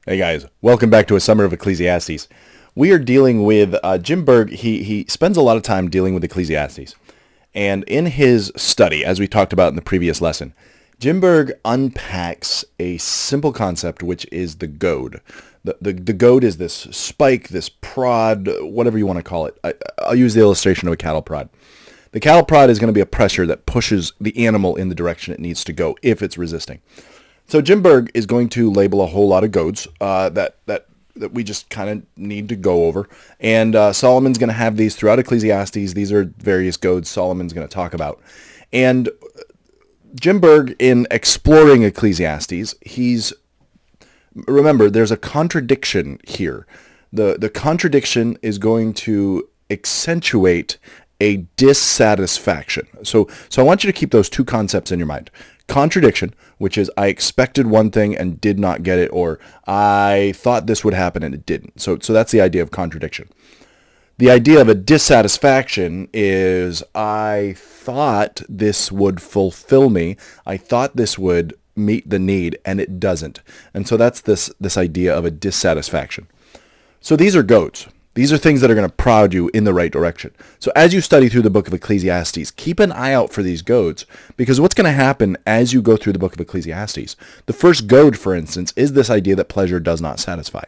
Hey guys, welcome back to a Summer of Ecclesiastes. We are dealing with Jim Berg. He spends a lot of time dealing with Ecclesiastes. And in his study, as we talked about in the previous lesson, Jim Berg unpacks a simple concept, which is the goad. The goad is this spike, this prod, whatever you want to call it. I'll use the illustration of a cattle prod. The cattle prod is going to be a pressure that pushes the animal in the direction it needs to go if it's resisting. So Jim Berg is going to label a whole lot of goads that we just kind of need to go over. And Solomon's going to have these throughout Ecclesiastes. These are various goads Solomon's going to talk about. And Jim Berg, in exploring Ecclesiastes, remember, there's a contradiction here. The contradiction is going to accentuate a dissatisfaction. So I want you to keep those two concepts in your mind. Contradiction, which is I expected one thing and did not get it, or I thought this would happen and it didn't. So that's the idea of contradiction. The idea of a dissatisfaction is I thought this would fulfill me. I thought this would meet the need, and it doesn't. And so that's this idea of a dissatisfaction. So these are goads. These are things that are going to prod you in the right direction. So as you study through the book of Ecclesiastes, keep an eye out for these goads, because what's going to happen as you go through the book of Ecclesiastes, the first goad, for instance, is this idea that pleasure does not satisfy.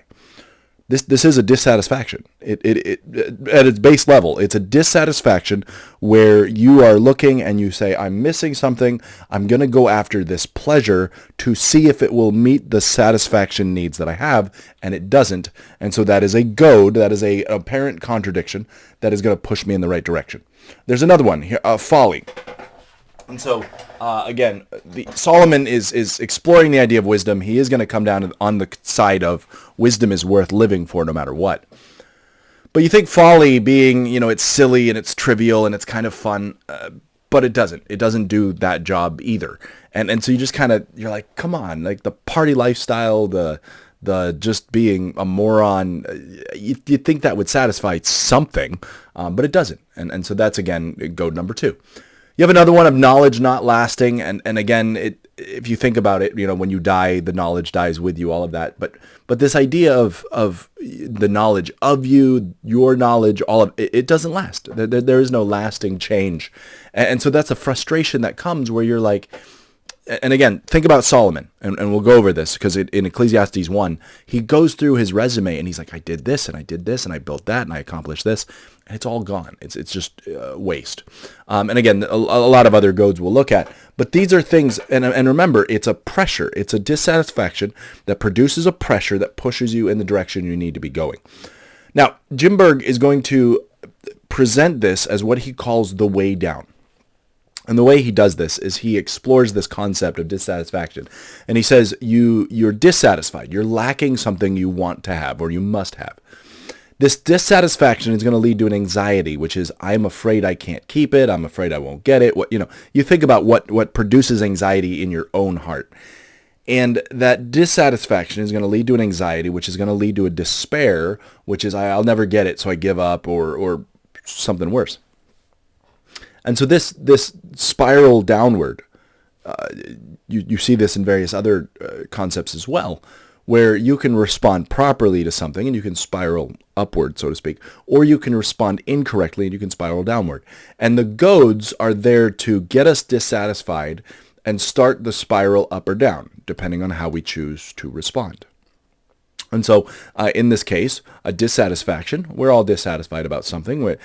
This is a dissatisfaction. It at its base level, it's a dissatisfaction where you are looking and you say, I'm missing something. I'm going to go after this pleasure to see if it will meet the satisfaction needs that I have, and it doesn't. And so that is a goad. That is a apparent contradiction that is going to push me in the right direction. There's another one here, folly. And so, again, Solomon is exploring the idea of wisdom. He is going to come down on the side of wisdom is worth living for no matter what. But you think folly being, it's silly and it's trivial and it's kind of fun, but it doesn't. It doesn't do that job either. And so you just you're like, come on, like the party lifestyle, the just being a moron, you'd think that would satisfy something, but it doesn't. And so that's, again, goad number 2. You have another one of knowledge not lasting, and again, if you think about it, when you die, the knowledge dies with you, all of that. But this idea of the knowledge of you, your knowledge, all of it doesn't last. There is no lasting change, and so that's a frustration that comes where you're like. And again, think about Solomon, and we'll go over this, because in Ecclesiastes 1, he goes through his resume, and he's like, I did this, and I did this, and I built that, and I accomplished this, and it's all gone. It's just waste. And again, a lot of other goads we'll look at, but these are things, and remember, it's a pressure. It's a dissatisfaction that produces a pressure that pushes you in the direction you need to be going. Now, Jim Berg is going to present this as what he calls the way down. And the way he does this is he explores this concept of dissatisfaction. And he says, you're dissatisfied. You're lacking something you want to have or you must have. This dissatisfaction is going to lead to an anxiety, which is, I'm afraid I can't keep it. I'm afraid I won't get it. You think about what produces anxiety in your own heart. And that dissatisfaction is going to lead to an anxiety, which is going to lead to a despair, which is, I'll never get it, so I give up, or something worse. And so this spiral downward, you see this in various other concepts as well, where you can respond properly to something and you can spiral upward, so to speak, or you can respond incorrectly and you can spiral downward. And the goads are there to get us dissatisfied and start the spiral up or down, depending on how we choose to respond. And so, in this case, a dissatisfaction. We're all dissatisfied about something.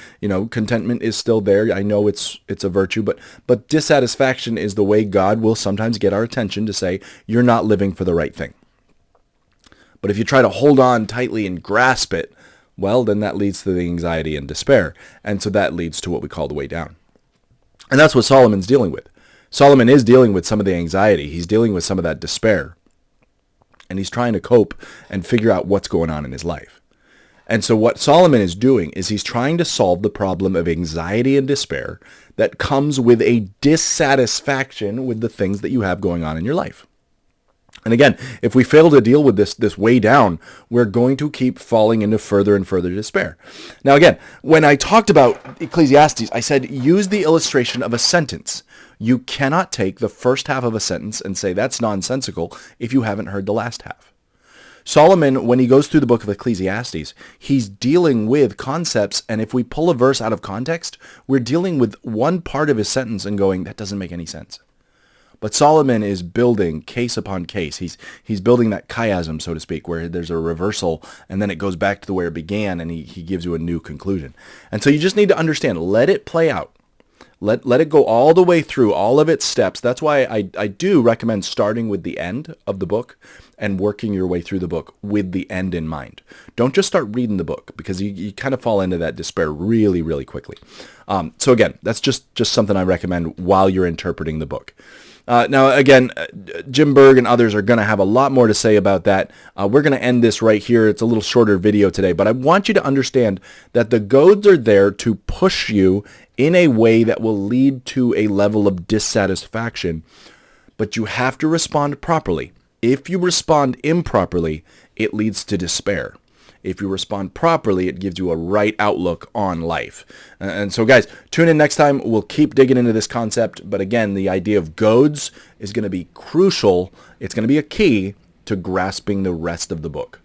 Contentment is still there. I know it's a virtue, but dissatisfaction is the way God will sometimes get our attention to say, you're not living for the right thing. But if you try to hold on tightly and grasp it, well, then that leads to the anxiety and despair. And so that leads to what we call the way down. And that's what Solomon's dealing with. Solomon is dealing with some of the anxiety. He's dealing with some of that despair. And he's trying to cope and figure out what's going on in his life. And so what Solomon is doing is he's trying to solve the problem of anxiety and despair that comes with a dissatisfaction with the things that you have going on in your life. And again, if we fail to deal with this way down, we're going to keep falling into further and further despair. Now again, when I talked about Ecclesiastes, I said use the illustration of a sentence. You cannot take the first half of a sentence and say that's nonsensical if you haven't heard the last half. Solomon, when he goes through the book of Ecclesiastes, he's dealing with concepts, and if we pull a verse out of context, we're dealing with one part of his sentence and going, that doesn't make any sense. But Solomon is building case upon case. He's building that chiasm, so to speak, where there's a reversal, and then it goes back to where it began, and he gives you a new conclusion. And so you just need to understand, let it play out. Let it go all the way through all of its steps. That's why I do recommend starting with the end of the book and working your way through the book with the end in mind. Don't just start reading the book, because you kind of fall into that despair really, really quickly. So again, that's just something I recommend while you're interpreting the book. Now, again, Jim Berg and others are going to have a lot more to say about that. We're going to end this right here. It's a little shorter video today, but I want you to understand that the goads are there to push you in a way that will lead to a level of dissatisfaction, but you have to respond properly. If you respond improperly, it leads to despair. If you respond properly, it gives you a right outlook on life. And so, guys, tune in next time. We'll keep digging into this concept. But again, the idea of goads is going to be crucial. It's going to be a key to grasping the rest of the book.